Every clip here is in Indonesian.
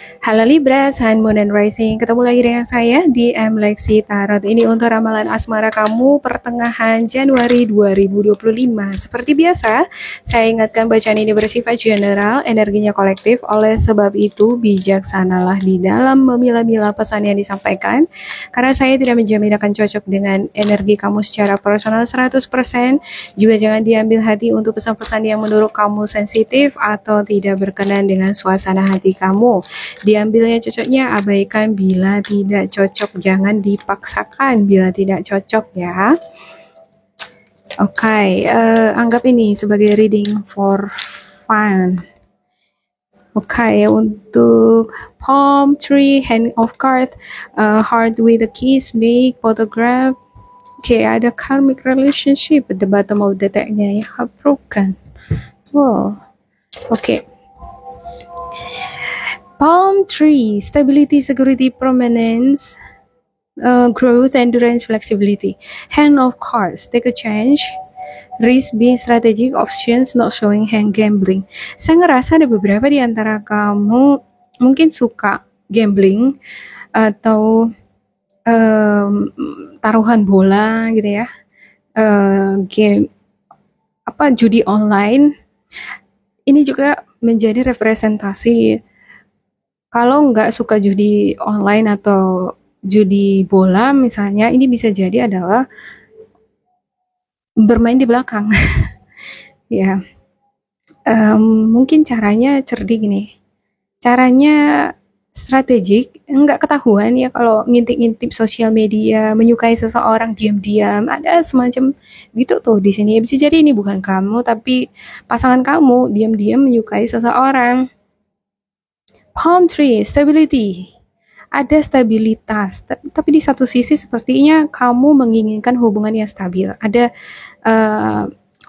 Halo Libra, Sun, Moon, and Rising. Ketemu lagi dengan saya di Lexi Tarot. Ini untuk ramalan asmara kamu pertengahan Januari 2025. Seperti biasa, saya ingatkan bacaan ini bersifat general, energinya kolektif. Oleh sebab itu, bijaksanalah di dalam memilah-milah pesan yang disampaikan. Karena saya tidak menjamin akan cocok dengan energi kamu secara personal 100%. Juga jangan diambil hati untuk pesan-pesan yang menurut kamu sensitif atau tidak berkenan dengan suasana hati kamu. Diambilnya cocoknya, abaikan bila tidak cocok, jangan dipaksakan bila tidak cocok ya. Oke, anggap ini sebagai reading for fun. Oke, untuk palm tree, hand of card, heart with a kiss, big photograph. Oke, ada karmic relationship at the bottom of the decknya ya, heartbroken. Wow, oke. Palm tree, stability, security, prominence, growth, endurance, flexibility. Hand of cards, take a change. Risk, being strategic, options, not showing hand, gambling. Saya ngerasa ada beberapa di antara kamu mungkin suka gambling atau taruhan bola gitu ya, game judi online. Ini juga menjadi representasi. Kalau nggak suka judi online atau judi bola misalnya, ini bisa jadi adalah bermain di belakang. Ya, mungkin caranya cerdik nih. Caranya strategik, nggak ketahuan ya kalau ngintip-ngintip sosial media, menyukai seseorang diam-diam, ada semacam gitu tuh di sini. Bisa jadi ini bukan kamu, tapi pasangan kamu diam-diam menyukai seseorang. Palm tree, stability. Ada stabilitas, tapi di satu sisi sepertinya kamu menginginkan hubungan yang stabil. Ada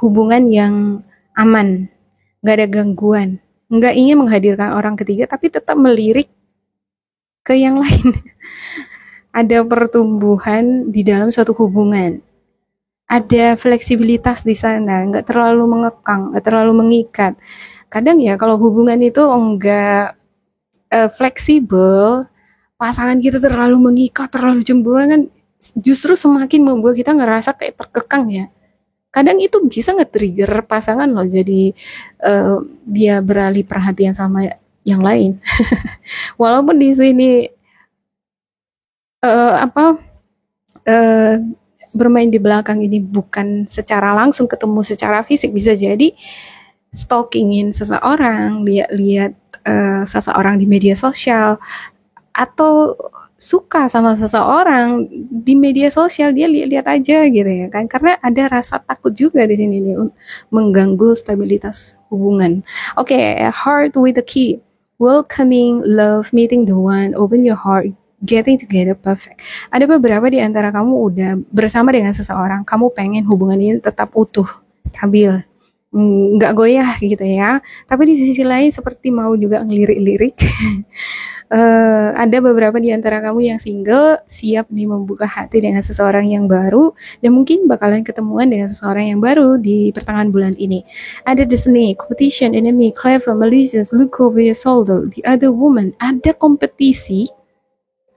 hubungan yang aman, nggak ada gangguan, nggak ingin menghadirkan orang ketiga, tapi tetap melirik ke yang lain. Ada pertumbuhan di dalam suatu hubungan. Ada fleksibilitas di sana, nggak terlalu mengekang, nggak terlalu mengikat. Kadang ya kalau hubungan itu enggak fleksibel, pasangan kita terlalu mengikat, terlalu cemburu kan justru semakin membuat kita ngerasa kayak terkekang ya. Kadang itu bisa nge-trigger pasangan loh, jadi dia beralih perhatian sama yang lain. Walaupun di sini bermain di belakang ini bukan secara langsung ketemu secara fisik, bisa jadi stalkingin seseorang, lihat seseorang di media sosial, atau suka sama seseorang di media sosial, dia lihat-lihat aja gitu ya kan, karena ada rasa takut juga di sini nih mengganggu stabilitas hubungan. Oke, heart with a key, welcoming, love, meeting the one, open your heart, getting together, perfect. Ada beberapa di antara kamu udah bersama dengan seseorang, kamu pengen hubungan ini tetap utuh, stabil, nggak goyah gitu ya, tapi di sisi lain seperti mau juga ngelirik-lirik. Ada beberapa di antara kamu yang single, siap nih membuka hati dengan seseorang yang baru, dan mungkin bakalan ketemuan dengan seseorang yang baru di pertengahan bulan ini. Ada the snake, competition, enemy, clever, malicious, look over your shoulder, the other woman. Ada kompetisi,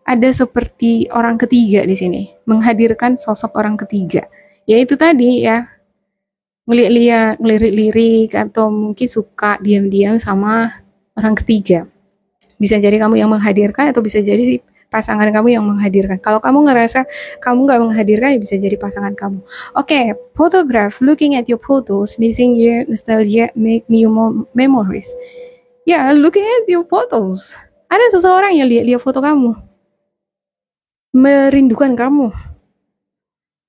ada seperti orang ketiga di sini, menghadirkan sosok orang ketiga. Yaitu tadi ya, ngelirik-lirik atau mungkin suka diam-diam sama orang ketiga. Bisa jadi kamu yang menghadirkan atau bisa jadi si pasangan kamu yang menghadirkan. Kalau kamu ngerasa kamu nggak menghadirkan, ya bisa jadi pasangan kamu. Oke, photograph, looking at your photos, missing your nostalgia, make new memories. Ya, looking at your photos. Ada seseorang yang lihat foto kamu, merindukan kamu.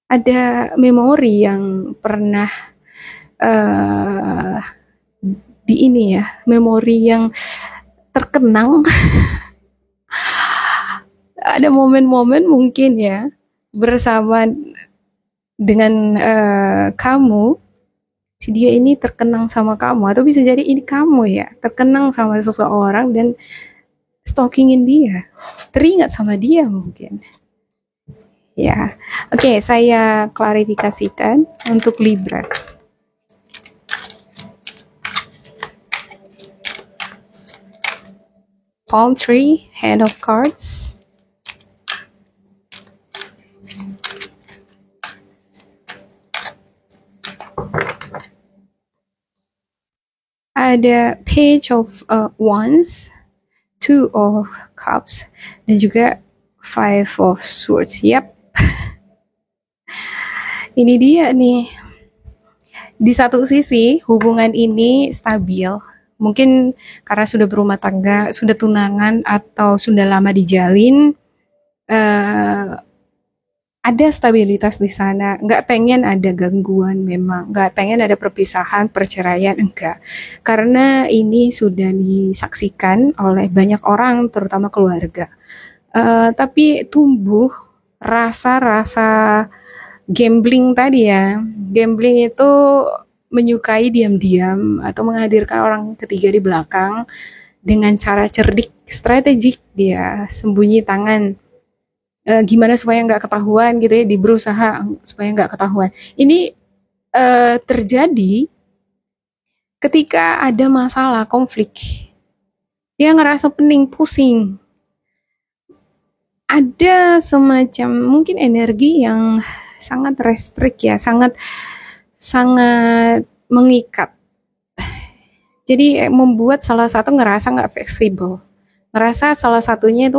Ada memori yang pernah di ini ya, memori yang terkenang. Ada momen-momen mungkin ya bersama dengan kamu, si dia ini terkenang sama kamu, atau bisa jadi ini kamu ya terkenang sama seseorang dan stalkingin dia, teringat sama dia mungkin ya. Oke, saya klarifikasikan untuk Libra. palm tree, hand of cards. Ada page of wands, two of cups, dan juga five of swords. Yap. Ini dia nih. Di satu sisi hubungan ini stabil. Mungkin karena sudah berumah tangga, sudah tunangan, atau sudah lama dijalin, ada stabilitas di sana. Nggak pengen ada gangguan memang. Nggak pengen ada perpisahan, perceraian, enggak. Karena ini sudah disaksikan oleh banyak orang, terutama keluarga. Tapi tumbuh rasa-rasa gambling tadi ya. Gambling itu menyukai diam-diam atau menghadirkan orang ketiga di belakang dengan cara cerdik, strategik, dia sembunyi tangan. Gimana supaya nggak ketahuan gitu ya, berusaha supaya nggak ketahuan. Ini terjadi ketika ada masalah, konflik. Dia ngerasa pening, pusing. Ada semacam mungkin energi yang sangat restrik ya, sangat mengikat. Jadi membuat salah satu ngerasa nggak fleksibel, ngerasa salah satunya itu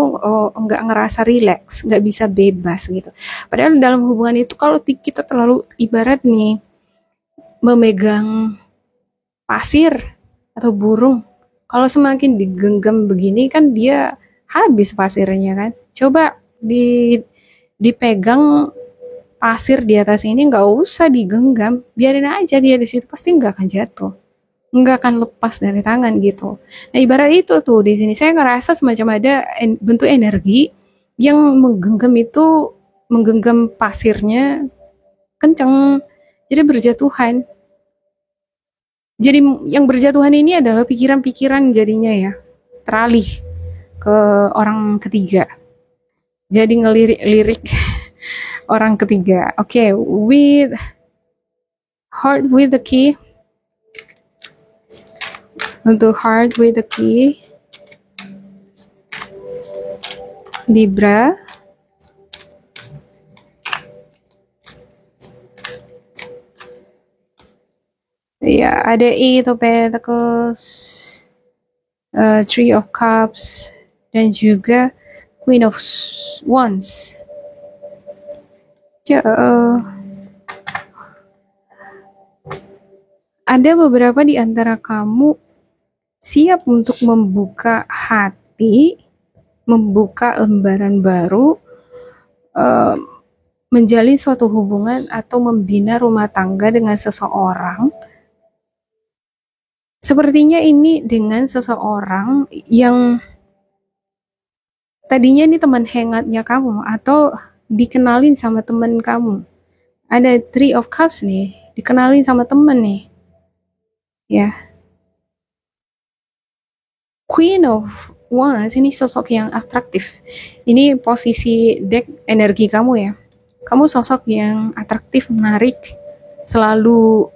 nggak ngerasa rileks, nggak bisa bebas gitu. Padahal dalam hubungan itu kalau kita terlalu ibarat nih memegang pasir atau burung, kalau semakin digenggam begini kan dia habis pasirnya kan. Coba dipegang pasir di atas ini, nggak usah digenggam, biarin aja dia di situ, pasti nggak akan jatuh, nggak akan lepas dari tangan gitu. Nah ibarat itu tuh di sini saya ngerasa semacam ada bentuk energi yang menggenggam pasirnya kenceng, jadi berjatuhan. Jadi yang berjatuhan ini adalah pikiran-pikiran jadinya ya, teralih ke orang ketiga. Jadi ngelirik-lirik orang ketiga. Oke, with heart with the key. Untuk heart with the key, Libra. Ya, ada Eight of Pentacles, Three of Cups, dan juga Queen of Wands. Ada beberapa di antara kamu siap untuk membuka hati, membuka lembaran baru, menjalin suatu hubungan atau membina rumah tangga dengan seseorang. Sepertinya ini dengan seseorang yang tadinya ini teman hangatnya kamu atau dikenalin sama teman kamu. Ada Three of Cups nih, dikenalin sama teman nih. Ya. Queen of Wands ini sosok yang atraktif. Ini posisi deck energi kamu ya. Kamu sosok yang atraktif, menarik, selalu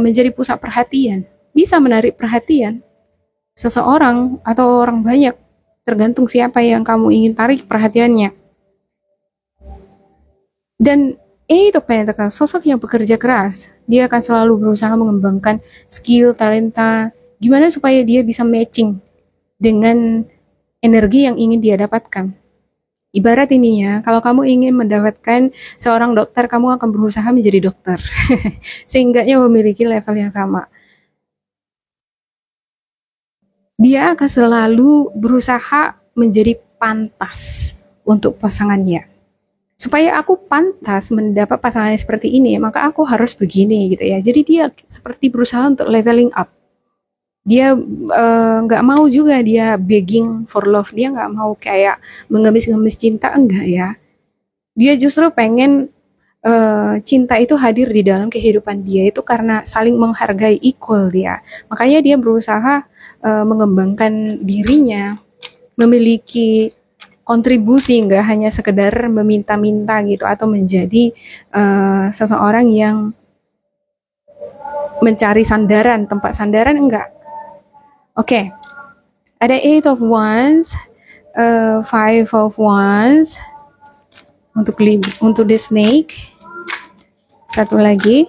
menjadi pusat perhatian, bisa menarik perhatian seseorang atau orang banyak, tergantung siapa yang kamu ingin tarik perhatiannya. Dan itu Pentacles, sosok yang bekerja keras, dia akan selalu berusaha mengembangkan skill, talenta, gimana supaya dia bisa matching dengan energi yang ingin dia dapatkan. Ibarat ini ya, kalau kamu ingin mendapatkan seorang dokter, kamu akan berusaha menjadi dokter. Sehingga memiliki level yang sama. Dia akan selalu berusaha menjadi pantas untuk pasangannya. Supaya aku pantas mendapat pasangan seperti ini, maka aku harus begini gitu ya. Jadi dia seperti berusaha untuk leveling up. Dia nggak mau juga dia begging for love, dia nggak mau kayak mengemis-ngemis cinta, enggak ya. Dia justru pengen cinta itu hadir di dalam kehidupan dia itu karena saling menghargai, equal dia. Makanya dia berusaha mengembangkan dirinya, memiliki kontribusi, nggak hanya sekedar meminta-minta gitu atau menjadi seseorang yang mencari sandaran, tempat sandaran, enggak. Oke. Ada Eight of Wands, Five of Wands untuk the snake. Satu lagi.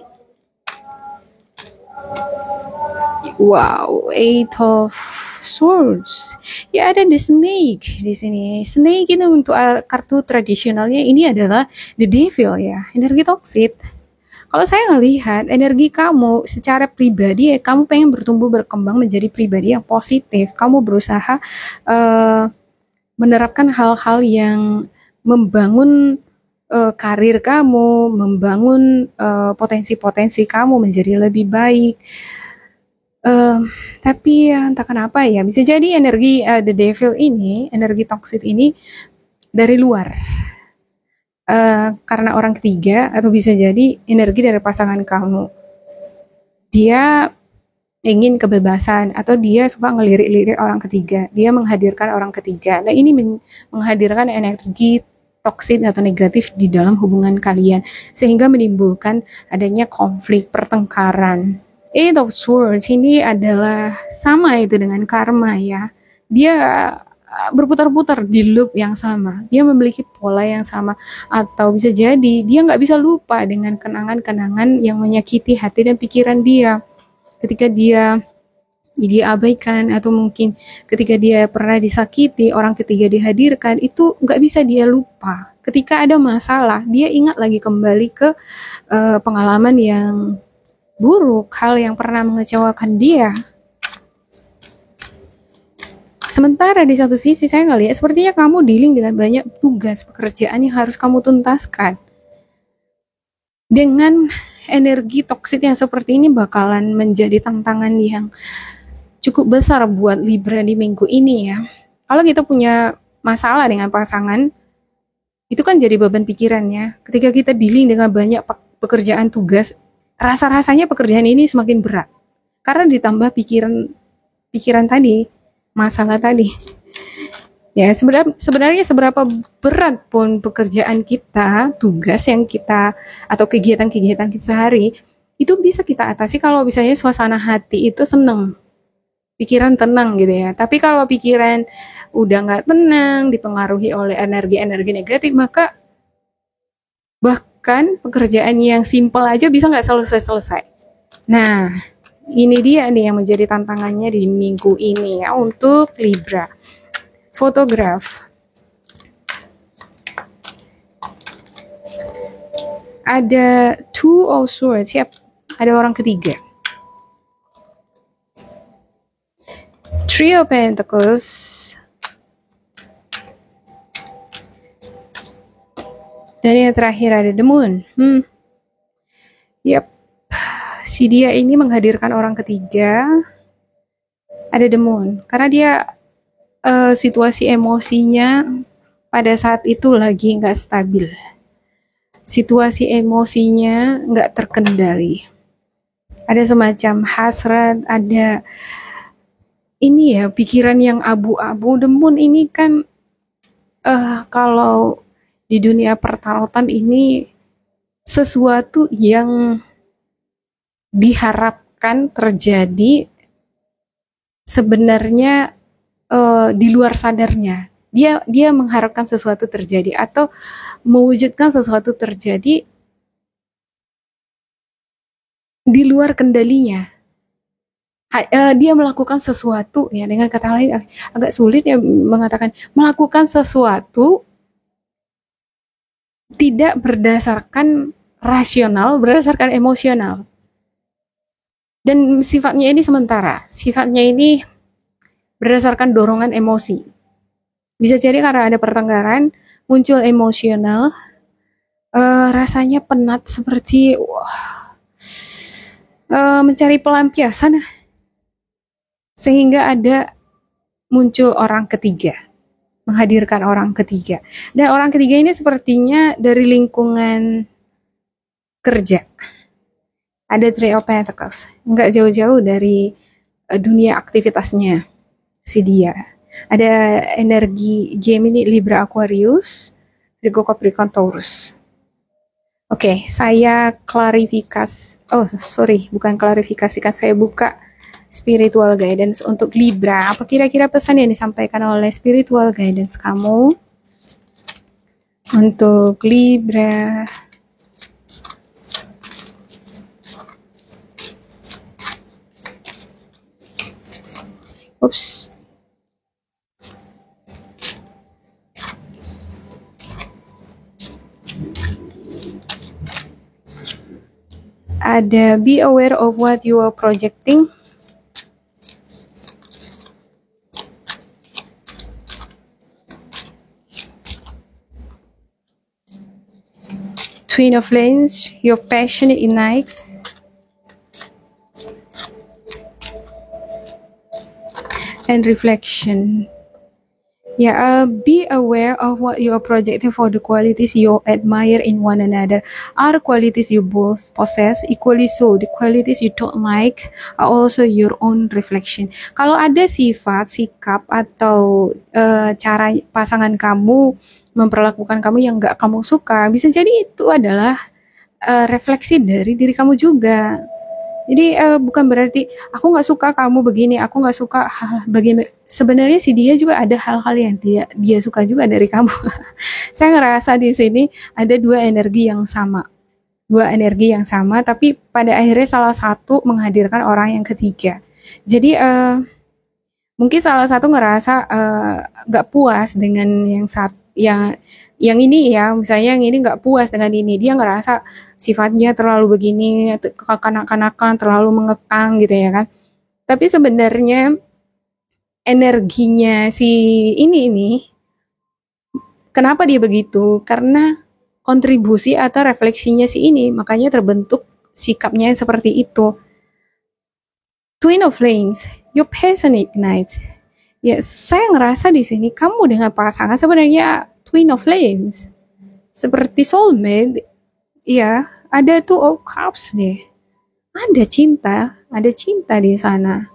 Wow, Eight of Swords. Ya, ada the snake di sini. Snake itu untuk kartu tradisionalnya ini adalah the devil ya, energi toksit. Kalau saya ngelihat energi kamu secara pribadi, kamu pengen bertumbuh berkembang menjadi pribadi yang positif. Kamu berusaha menerapkan hal-hal yang membangun karir kamu, membangun potensi-potensi kamu menjadi lebih baik. Tapi ya entah kenapa ya, bisa jadi energi the devil ini, energi toxic ini dari luar. Karena orang ketiga, atau bisa jadi energi dari pasangan kamu. Dia ingin kebebasan, atau dia suka ngelirik-lirik orang ketiga. Dia menghadirkan orang ketiga. Nah, ini menghadirkan energi toksik atau negatif di dalam hubungan kalian, sehingga menimbulkan adanya konflik, pertengkaran. Eight of Swords ini adalah sama itu dengan karma ya. Dia berputar-putar di loop yang sama. Dia memiliki pola yang sama. Atau bisa jadi dia nggak bisa lupa dengan kenangan-kenangan yang menyakiti hati dan pikiran dia. Ketika dia abaikan, atau mungkin ketika dia pernah disakiti, orang ketiga dihadirkan, itu nggak bisa dia lupa. Ketika ada masalah, dia ingat lagi kembali ke pengalaman yang buruk, hal yang pernah mengecewakan dia. Sementara di satu sisi saya ngelihat sepertinya kamu dealing dengan banyak tugas pekerjaan yang harus kamu tuntaskan. Dengan energi toksik yang seperti ini bakalan menjadi tantangan yang cukup besar buat Libra di minggu ini ya. Kalau kita punya masalah dengan pasangan, itu kan jadi beban pikirannya. Ketika kita dealing dengan banyak pekerjaan tugas, rasa-rasanya pekerjaan ini semakin berat. Karena ditambah pikiran tadi, masalah tadi. Ya, sebenarnya seberapa berat pun pekerjaan kita, tugas yang kita, atau kegiatan-kegiatan kita sehari, itu bisa kita atasi kalau misalnya suasana hati itu seneng, pikiran tenang gitu ya. Tapi kalau pikiran udah nggak tenang, dipengaruhi oleh energi-energi negatif, maka bahkan pekerjaan yang simpel aja bisa nggak selesai-selesai. Nah, ini dia nih yang menjadi tantangannya di minggu ini ya untuk Libra. Fotograf. Ada Two of Swords, siap. Ada orang ketiga. Three of Pentacles. Dan yang terakhir ada The Moon. Yap. Si dia ini menghadirkan orang ketiga. Ada The Moon. Karena dia situasi emosinya pada saat itu lagi nggak stabil. Situasi emosinya nggak terkendali. Ada semacam hasrat, ada ini ya, pikiran yang abu-abu. The Moon ini kan kalau di dunia pertarotan ini sesuatu yang diharapkan terjadi sebenarnya di luar sadarnya. Dia mengharapkan sesuatu terjadi atau mewujudkan sesuatu terjadi di luar kendalinya. Dia melakukan sesuatu ya, dengan kata lain agak sulit ya mengatakan melakukan sesuatu tidak berdasarkan rasional, berdasarkan emosional. Dan sifatnya ini sementara. Sifatnya ini berdasarkan dorongan emosi. Bisa jadi karena ada pertengkaran, muncul emosional, rasanya penat seperti mencari pelampiasan, sehingga ada muncul orang ketiga, menghadirkan orang ketiga. Dan orang ketiga ini sepertinya dari lingkungan kerja. Ada Three of Pentacles, nggak jauh-jauh dari dunia aktivitasnya si dia. Ada energi Gemini, Libra, Aquarius, Virgo, Capricorn, Taurus. Oke, saya klarifikasi. Oh, sorry, bukan klarifikasikan. Saya buka spiritual guidance untuk Libra. Apa kira-kira pesan yang disampaikan oleh spiritual guidance kamu untuk Libra? Oops. Ada be aware of what you are projecting. Twin of Flames, your passion ignites. And reflection. Yeah, be aware of what you are projecting for the qualities you admire in one another. Are qualities you both possess equally so? The qualities you don't like are also your own reflection. Kalau ada sifat, sikap, atau cara pasangan kamu memperlakukan kamu yang gak kamu suka, bisa jadi itu adalah refleksi dari diri kamu juga. Jadi bukan berarti aku nggak suka kamu begini, aku nggak suka hal begini. Sebenarnya sih dia juga ada hal-hal yang dia suka juga dari kamu. Saya ngerasa di sini ada dua energi yang sama, tapi pada akhirnya salah satu menghadirkan orang yang ketiga. Jadi mungkin salah satu ngerasa nggak puas dengan yang ini ya, misalnya yang ini nggak puas dengan ini, dia ngerasa sifatnya terlalu begini, kekanak-kanakan, terlalu mengekang gitu ya kan. Tapi sebenarnya energinya si ini, kenapa dia begitu? Karena kontribusi atau refleksinya si ini, makanya terbentuk sikapnya seperti itu. Twin of Flames, your passion ignites. Ya, saya ngerasa di sini kamu dengan pasangan sebenarnya Twin of Flames, seperti soulmate. Ya, ada Two of Cups nih. Ada cinta di sana.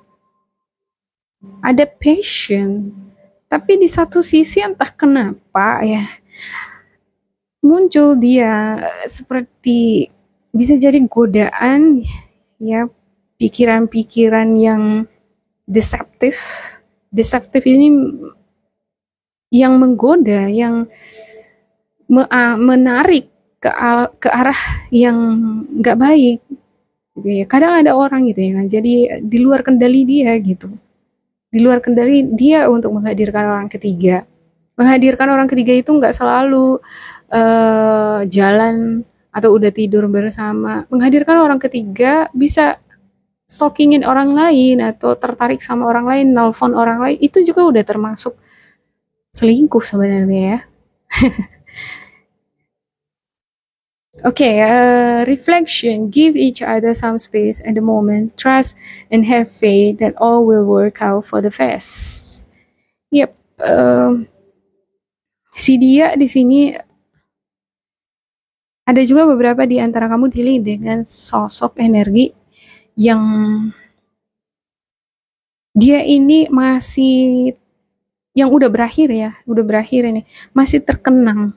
Ada passion. Tapi di satu sisi entah kenapa ya muncul dia seperti bisa jadi godaan ya, pikiran-pikiran yang deceptive ini yang menggoda, yang menarik ke arah yang nggak baik gitu ya. Kadang ada orang gitu ya kan, jadi di luar kendali dia gitu, di luar kendali dia untuk menghadirkan orang ketiga. Menghadirkan orang ketiga itu nggak selalu jalan atau udah tidur bersama. Menghadirkan orang ketiga bisa stalkingin orang lain atau tertarik sama orang lain, nelfon orang lain, itu juga udah termasuk selingkuh sebenarnya ya. Okay, reflection. Give each other some space at the moment. Trust and have faith that all will work out for the best. Yep. Si dia di sini ada juga beberapa di antara kamu dealing dengan sosok energi yang dia ini masih, yang udah berakhir ini, masih terkenang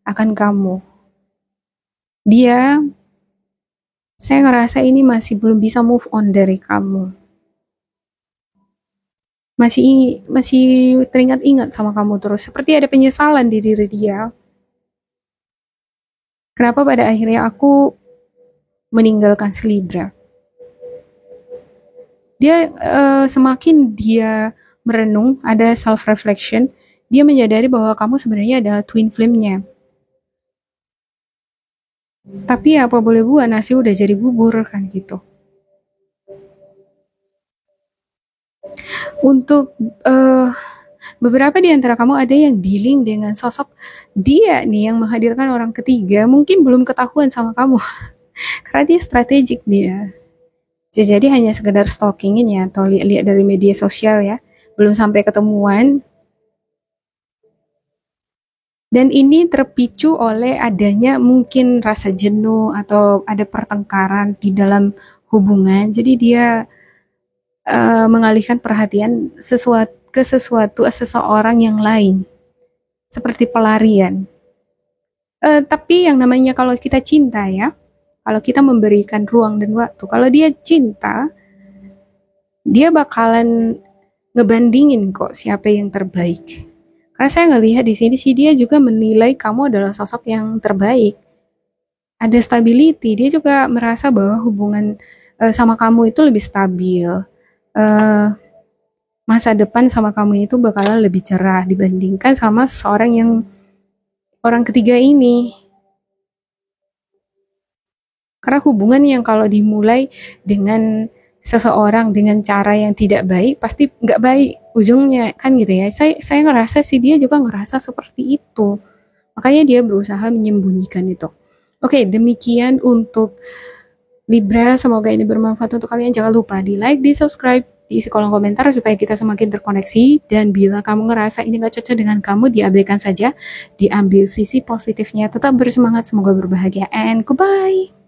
akan kamu. Dia, saya ngerasa ini masih belum bisa move on dari kamu. Masih teringat-ingat sama kamu terus. Seperti ada penyesalan di diri dia. Kenapa pada akhirnya aku meninggalkan si Libra? Dia semakin dia merenung, ada self-reflection, dia menyadari bahwa kamu sebenarnya adalah twin flame-nya. Tapi apa boleh buat, nasi udah jadi bubur kan gitu. Untuk beberapa di antara kamu ada yang dealing dengan sosok dia nih yang menghadirkan orang ketiga, mungkin belum ketahuan sama kamu. Karena dia strategik dia. Jadi hanya sekedar stalkingin ya, atau lihat dari media sosial ya, belum sampai ketemuan. Dan ini terpicu oleh adanya mungkin rasa jenuh atau ada pertengkaran di dalam hubungan. Jadi dia mengalihkan perhatian ke seseorang yang lain. Seperti pelarian. Tapi yang namanya kalau kita cinta ya, kalau kita memberikan ruang dan waktu, kalau dia cinta, dia bakalan ngebandingin kok siapa yang terbaik. Karena saya ngelihat di sini sih dia juga menilai kamu adalah sosok yang terbaik. Ada stability, dia juga merasa bahwa hubungan sama kamu itu lebih stabil. Eh, Masa depan sama kamu itu bakalan lebih cerah dibandingkan sama seseorang yang orang ketiga ini. Karena hubungan yang kalau dimulai dengan seseorang dengan cara yang tidak baik, pasti nggak baik ujungnya, kan gitu ya. Saya ngerasa sih dia juga ngerasa seperti itu. Makanya dia berusaha menyembunyikan itu. Oke, demikian untuk Libra. Semoga ini bermanfaat untuk kalian. Jangan lupa di like, di subscribe, di isi kolom komentar supaya kita semakin terkoneksi. Dan bila kamu ngerasa ini gak cocok dengan kamu, diabaikan saja. Diambil sisi positifnya. Tetap bersemangat, semoga berbahagia. And goodbye.